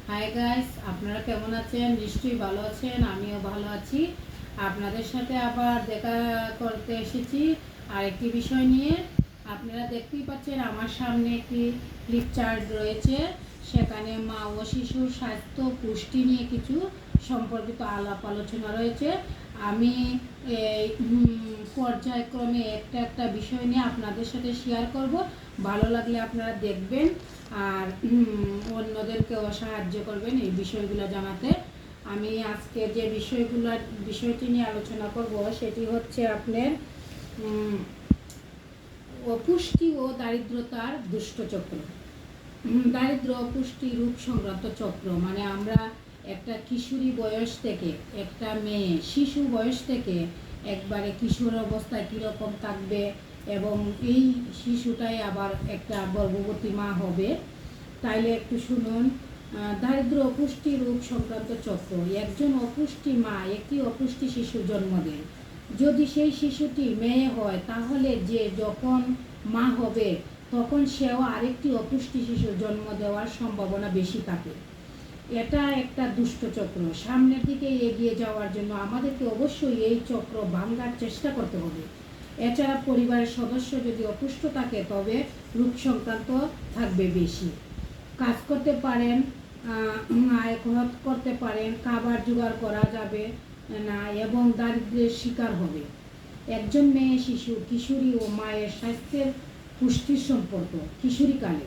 Hi guys, আপনারা কেমন আছেন? নিশ্চয়ই ভালো আছেন, আমিও ভালো আছি। আপনাদের সাথে আবার দেখা করতে এসেছি আরেকটি বিষয় নিয়ে। আপনারা দেখতেই পাচ্ছেন আমার সামনে একটি ফ্লিপ চার্ট রয়েছে। সেখানে মা ও শিশুর স্বাস্থ্য পুষ্টি নিয়ে কিছু সম্পর্কিত আলাপ আলোচনা রয়েছে। আমি এই পর্যায়ক্রমে একটা বিষয় নিয়ে আপনাদের সাথে শেয়ার করব। ভালো লাগলে আপনারা দেখবেন আর অন্যদেরকেও সাহায্য করবেন এই বিষয়গুলো জানাতে। আমি আজকে যে বিষয়টি নিয়ে আলোচনা করব সেটি হচ্ছে আপনার অপুষ্টি ও দারিদ্রতার দুষ্টচক্র। দারিদ্র অপুষ্টি রূপ সংক্রান্ত চক্র, মানে আমরা একটা কিশোরী বয়স থেকে, একটা মেয়ে শিশু বয়স থেকে একবারে কিশোর অবস্থায় কীরকম থাকবে এবং এই শিশুটাই আবার একটা গর্ভবতী মা হবে। তাইলে একটু শুনুন। দারিদ্র অপুষ্টি রোগ সংক্রান্ত চক্র। একজন অপুষ্টি মা একটি অপুষ্টি শিশু জন্ম দেয়। যদি সেই শিশুটি মেয়ে হয় তাহলে যে যখন মা হবে তখন সেও আরেকটি অপুষ্টি শিশু জন্ম দেওয়ার সম্ভাবনা বেশি থাকে। এটা একটা দুষ্ট চক্র। সামনের দিকে এগিয়ে যাওয়ার জন্য আমাদেরকে অবশ্যই এই চক্র ভাঙার চেষ্টা করতে হবে। এছাড়া পরিবারের সদস্য যদি অপুষ্ট থাকে তবে রোগ সংক্রান্ত থাকবে বেশি। কাজ করতে পারেন, আয় করতে পারেন, খাবার জোগাড় করা যাবে না এবং দারিদ্র্যের শিকার হবে। একজন মেয়ে শিশু, কিশোরী ও মায়ের স্বাস্থ্যের পুষ্টির সম্পর্ক। কিশোরীকালে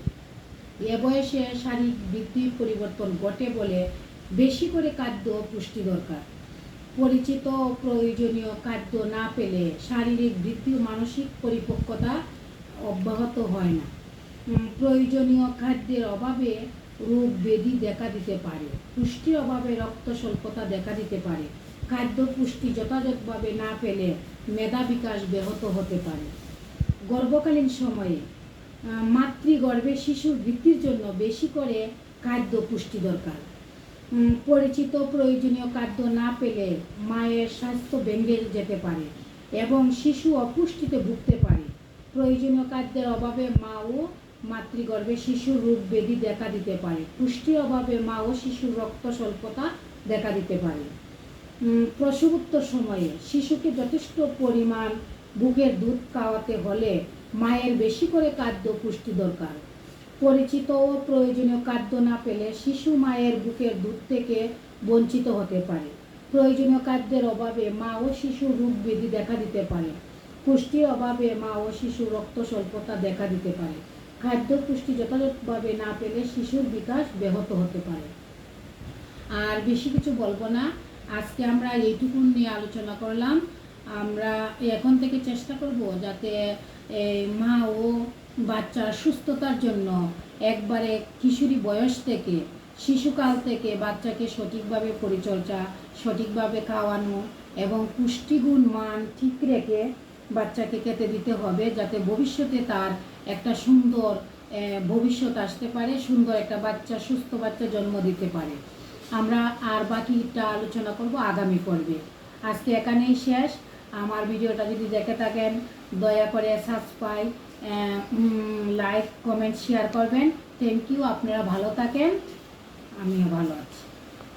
এ বয়সে শারীরিক বৃদ্ধির পরিবর্তন ঘটে বলে বেশি করে খাদ্য পুষ্টি দরকার। পরিচিত প্রয়োজনীয় খাদ্য না পেলে শারীরিক বৃদ্ধি ও মানসিক পরিপক্কতা অব্যাহত হয় না। প্রয়োজনীয় খাদ্যের অভাবে রোগ ব্যাধি দেখা দিতে পারে। পুষ্টির অভাবে রক্ত স্বল্পতা দেখা দিতে পারে। খাদ্য পুষ্টি যথাযথভাবে না পেলে মেধা বিকাশ ব্যাহত হতে পারে। গর্ভকালীন সময়ে মাতৃগর্ভে শিশুর বৃদ্ধির জন্য বেশি করে খাদ্য পুষ্টি দরকার। পরিচিত প্রয়োজনীয় খাদ্য না পেলে মায়ের স্বাস্থ্য ভেঙে যেতে পারে এবং শিশু অপুষ্টিতে ভুগতে পারে। প্রয়োজনীয় খাদ্যের অভাবে মা ও মাতৃগর্ভে শিশুর রোগ ব্যাধি দেখা দিতে পারে। পুষ্টির অভাবে মা ও শিশুর রক্ত স্বল্পতা দেখা দিতে পারে। প্রসবোত্তর সময়ে শিশুকে যথেষ্ট পরিমাণ বুকের দুধ খাওয়াতে হলে মায়ের বেশি করে খাদ্য পুষ্টি দরকার। পরিচিত ও প্রয়োজনীয় খাদ্য না পেলে শিশু মায়ের বুকের দুধ থেকে বঞ্চিত হতে পারে। প্রয়োজনীয় খাদ্যের অভাবে মা ও শিশু রোগ ব্যাধি দেখা দিতে পারে। পুষ্টির অভাবে মা ও শিশু রক্ত স্বল্পতা দেখা দিতে পারে। খাদ্য পুষ্টি যথাযথভাবে না পেলে শিশুর বিকাশ ব্যাহত হতে পারে। আর বেশি কিছু বলবো না, আজকে আমরা এইটুকু নিয়ে আলোচনা করলাম। আমরা এখন থেকে চেষ্টা করব যাতে মা ও বাচ্চার সুস্থতার জন্য একবারে কিশোরী বয়স থেকে, শিশুকাল থেকে বাচ্চাকে সঠিকভাবে পরিচর্যা, সঠিকভাবে খাওয়ানো এবং পুষ্টিগুণ মান ঠিক রেখে বাচ্চাকে খেতে দিতে হবে, যাতে ভবিষ্যতে তার একটা সুন্দর ভবিষ্যৎ আসতে পারে, সুন্দর একটা বাচ্চা, সুস্থ বাচ্চা জন্ম দিতে পারে। আমরা আর বাকিটা আলোচনা করব আগামী পর্বে। আজকে এখানেই শেষ। আমার ভিডিওটা যদি দেখে থাকেন দয়া করে সাবস্ক্রাইব, লাইক, কমেন্ট, শেয়ার করবেন। Thank you. আপনারা ভালো থাকেন, আমিও ভালো আছি।